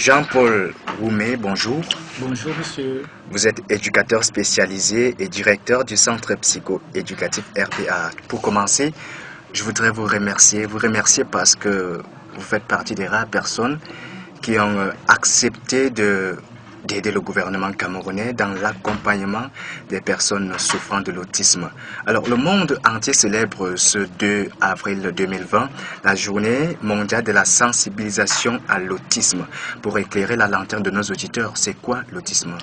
Jean-Paul Roumet, bonjour. Bonjour monsieur. Vous êtes éducateur spécialisé et directeur du centre psycho-éducatif RPA. Pour commencer, je voudrais vous remercier parce que vous faites partie des rares personnes qui ont accepté d'aider le gouvernement camerounais dans l'accompagnement des personnes souffrant de l'autisme. Alors, le monde entier célèbre ce 2 avril 2020 la journée mondiale de la sensibilisation à l'autisme. Pour éclairer la lanterne de nos auditeurs, c'est quoi l'autisme?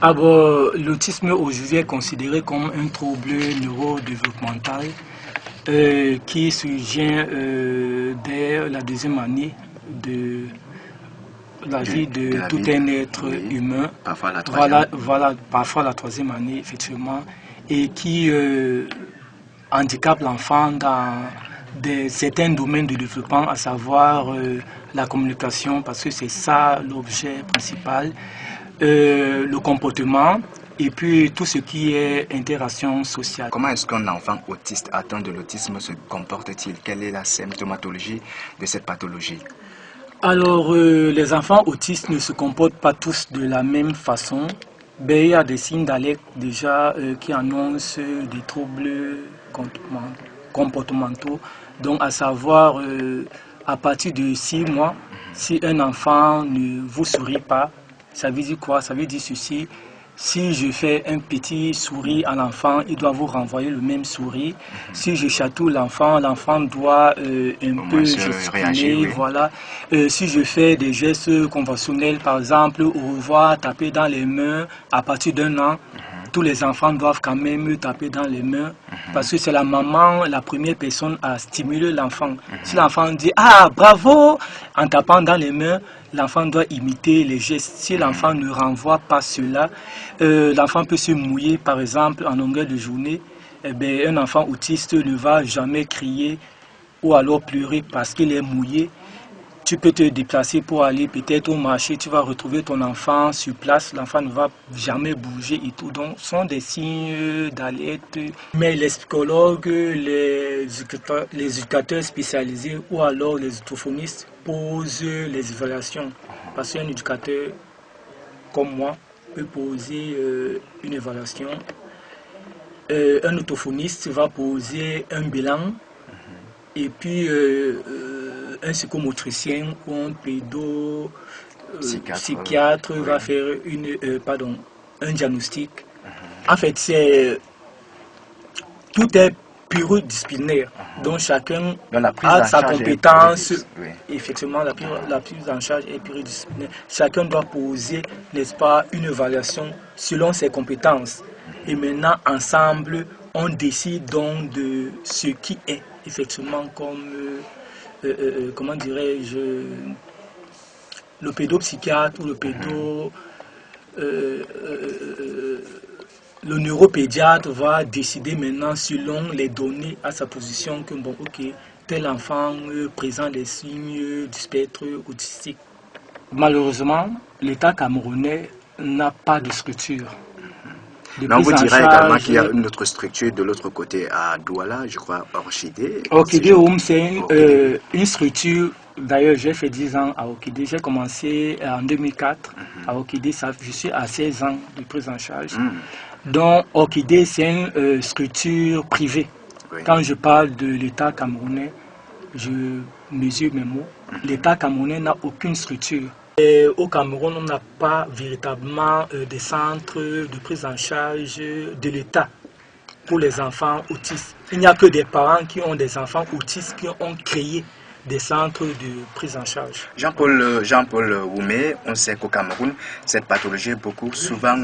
L'autisme aujourd'hui est considéré comme un trouble neurodéveloppemental qui surgit dès la deuxième année de la vie de tout un être humain, parfois la troisième. Parfois la troisième année, effectivement, et qui handicape l'enfant dans certains domaines de développement, à savoir la communication, parce que c'est ça l'objet principal, le comportement, et puis tout ce qui est interaction sociale. Comment est-ce qu'un enfant autiste atteint de l'autisme se comporte-t-il? Quelle est la symptomatologie de cette pathologie? Alors, les enfants autistes ne se comportent pas tous de la même façon. Il y a des signes d'alerte déjà qui annoncent des troubles comportementaux. Donc, à savoir, à partir de 6 mois, si un enfant ne vous sourit pas, ça veut dire quoi? Ça veut dire ceci. Si je fais un petit sourire à l'enfant, il doit vous renvoyer le même sourire. Si je chatouille l'enfant, l'enfant doit un peu gesticuler, voilà. Si je fais des gestes conventionnels, par exemple, au revoir, taper dans les mains, à partir d'1 an, tous les enfants doivent quand même taper dans les mains parce que c'est la maman, la première personne à stimuler l'enfant. Si l'enfant dit « Ah, bravo !» en tapant dans les mains, l'enfant doit imiter les gestes. Si l'enfant ne renvoie pas cela, l'enfant peut se mouiller, par exemple, en longueur de journée. Eh bien, un enfant autiste ne va jamais crier ou alors pleurer parce qu'il est mouillé. Tu peux te déplacer pour aller peut-être au marché, tu vas retrouver ton enfant sur place, l'enfant ne va jamais bouger et tout. Donc, ce sont des signes d'alerte. Mais les psychologues, les éducateurs spécialisés ou alors les orthophonistes posent les évaluations. Parce qu'un éducateur comme moi peut poser une évaluation. Un orthophoniste va poser un bilan. Et puis, un psychomotricien ou un pédopsychiatre va faire un diagnostic. En fait, tout est pluridisciplinaire. Donc, chacun a sa compétence. Effectivement, la prise en charge est pluridisciplinaire. Chacun doit poser, n'est-ce pas, une évaluation selon ses compétences. Et maintenant, ensemble, on décide donc de ce qui est effectivement comme, comment dirais-je, le pédopsychiatre ou le neuropédiatre va décider maintenant selon les données à sa position que bon, ok, tel enfant présente des signes du spectre autistique. Malheureusement, l'État camerounais n'a pas de structure. Mais on vous dira également qu'il y a une autre structure de l'autre côté, à Douala, je crois, Orchidée. Orchidée Home, c'est une structure, d'ailleurs j'ai fait 10 ans à Orchidée, j'ai commencé en 2004 à Orchidée, je suis à 16 ans de prise en charge. Donc Orchidée, c'est une structure privée. Quand je parle de l'État camerounais, je mesure mes mots. L'État camerounais n'a aucune structure. Au Cameroun, on n'a pas véritablement des centres de prise en charge de l'État pour les enfants autistes. Il n'y a que des parents qui ont des enfants autistes qui ont créé des centres de prise en charge. Jean-Paul Roumet, on sait qu'au Cameroun, cette pathologie est souvent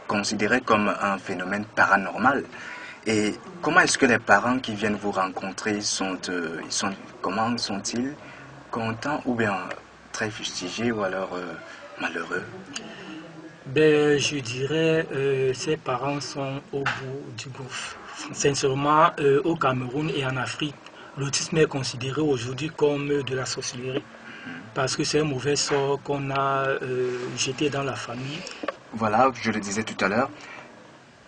considérée comme un phénomène paranormal. Et comment est-ce que les parents qui viennent vous rencontrer comment sont-ils contents ou bien très fustigés ou alors malheureux? Je dirais ces parents sont au bout du gouffre. Sincèrement, au Cameroun et en Afrique, l'autisme est considéré aujourd'hui comme de la sorcellerie parce que c'est un mauvais sort qu'on a jeté dans la famille. Voilà, je le disais tout à l'heure,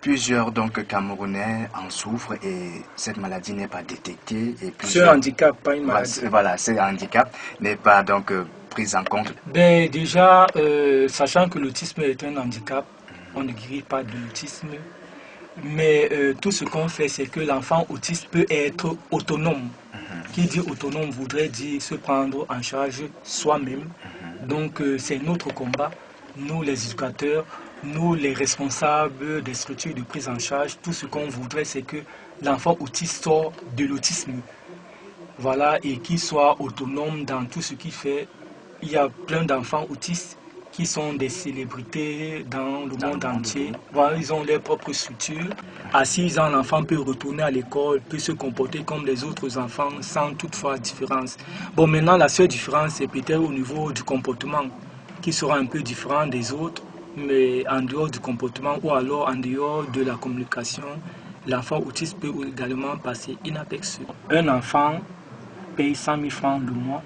plusieurs Camerounais en souffrent et cette maladie n'est pas détectée. C'est un handicap, pas une maladie. Voilà, c'est un handicap, n'est pas prise en compte? Ben, déjà, sachant que l'autisme est un handicap, on ne guérit pas de l'autisme, mais tout ce qu'on fait, c'est que l'enfant autiste peut être autonome. Qui dit autonome voudrait dire se prendre en charge soi-même. Donc c'est notre combat, nous les éducateurs, nous les responsables des structures de prise en charge. Tout ce qu'on voudrait, c'est que l'enfant autiste sort de l'autisme. Voilà, et qu'il soit autonome dans tout ce qu'il fait. Il y a plein d'enfants autistes qui sont des célébrités dans le monde entier. Voilà, ils ont leurs propres structures. À 6 ans, l'enfant peut retourner à l'école, peut se comporter comme les autres enfants sans toutefois différence. Bon, maintenant, la seule différence, c'est peut-être au niveau du comportement, qui sera un peu différent des autres, mais en dehors du comportement ou alors en dehors de la communication, l'enfant autiste peut également passer inaperçu. Un enfant paye 100 000 francs le mois.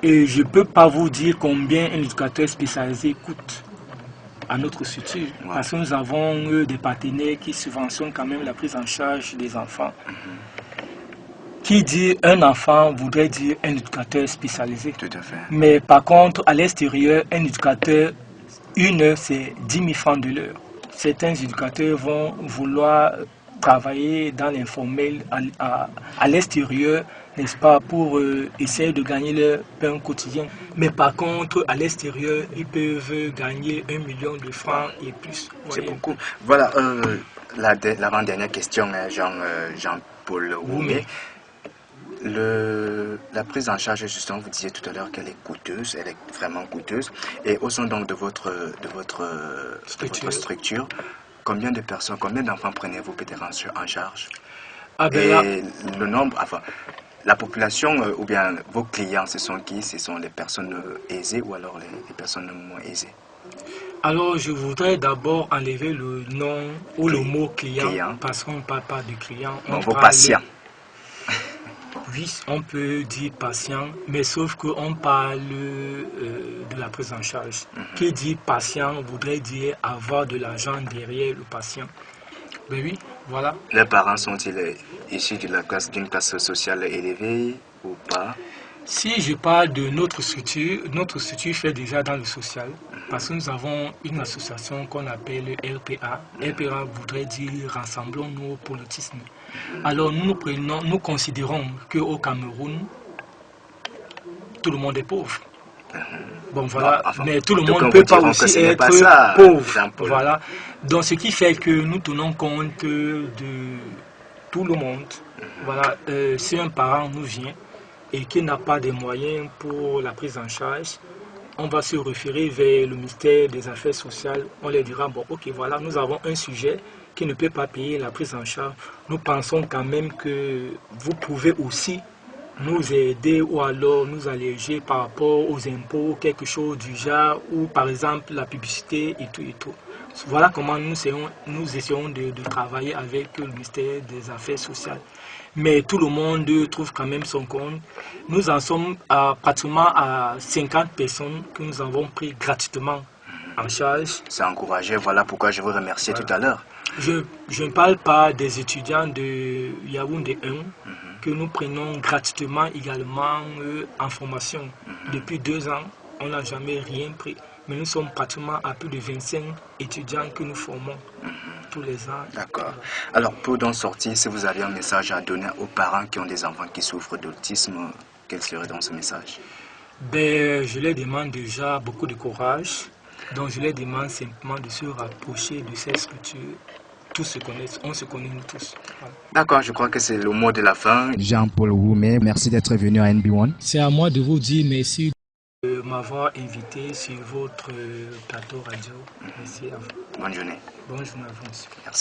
Et je ne peux pas vous dire combien un éducateur spécialisé coûte à notre structure. Parce que nous avons des partenaires qui subventionnent quand même la prise en charge des enfants. Qui dit un enfant voudrait dire un éducateur spécialisé. Tout à fait. Mais par contre, à l'extérieur, un éducateur, une heure, c'est 10 000 francs de l'heure. Certains éducateurs vont vouloir travailler dans l'informel à l'extérieur, n'est-ce pas, pour essayer de gagner leur pain quotidien. Mais par contre, à l'extérieur, ils peuvent gagner 1 million de francs et plus. C'est beaucoup. Voilà, l'avant-dernière question, Jean-Paul Woumé. La prise en charge, justement, vous disiez tout à l'heure qu'elle est coûteuse, elle est vraiment coûteuse. Et au sein donc de votre structure, combien de personnes, combien d'enfants prenez-vous peut-être en charge? Et le nombre, enfin, la population ou bien vos clients, ce sont qui? Ce sont les personnes aisées ou alors les personnes moins aisées? Alors, je voudrais d'abord enlever le nom ou le mot client. Parce qu'on ne parle pas de client. Vos patients. Oui, on peut dire patient, mais sauf qu'on parle de la prise en charge. Qui dit patient voudrait dire avoir de l'argent derrière le patient. Ben oui, voilà. Les parents sont-ils issus d'une classe sociale élevée ou pas? Si je parle de notre structure fait déjà dans le social, parce que nous avons une association qu'on appelle RPA. RPA voudrait dire Rassemblons-nous pour l'autisme. Alors nous considérons qu'au Cameroun, tout le monde est pauvre. Bon voilà, mais tout le monde ne peut pas aussi être pauvre. Voilà. Donc ce qui fait que nous tenons compte de tout le monde. Voilà, si un parent nous vient et qui n'a pas de moyens pour la prise en charge, on va se référer vers le ministère des Affaires sociales. On leur dira, bon ok, voilà, nous avons un sujet qui ne peut pas payer la prise en charge. Nous pensons quand même que vous pouvez aussi nous aider ou alors nous alléger par rapport aux impôts, quelque chose du genre, ou par exemple la publicité et tout et tout. Voilà comment nous essayons de travailler avec le ministère des Affaires sociales. Mais tout le monde trouve quand même son compte. Nous en sommes pratiquement à 50 personnes que nous avons pris gratuitement en charge. C'est encouragé, voilà pourquoi je vous remerciais tout à l'heure. Je ne parle pas des étudiants de Yaoundé 1 que nous prenons gratuitement également en formation. Depuis 2 ans, on n'a jamais rien pris. Mais nous sommes pratiquement à plus de 25 étudiants que nous formons tous les ans. D'accord. Alors, pour donc sortir, si vous avez un message à donner aux parents qui ont des enfants qui souffrent d'autisme, quel serait donc ce message? Ben, je leur demande déjà beaucoup de courage. Donc, je leur demande simplement de se rapprocher de ces structures. Tous se connaissent, on se connaît nous tous. Voilà. D'accord, je crois que c'est le mot de la fin. Jean-Paul Woumé, merci d'être venu à NB1. C'est à moi de vous dire merci de m'avoir invité sur votre plateau radio. Merci à vous. Bonne journée. Bonne journée à vous, monsieur. Merci.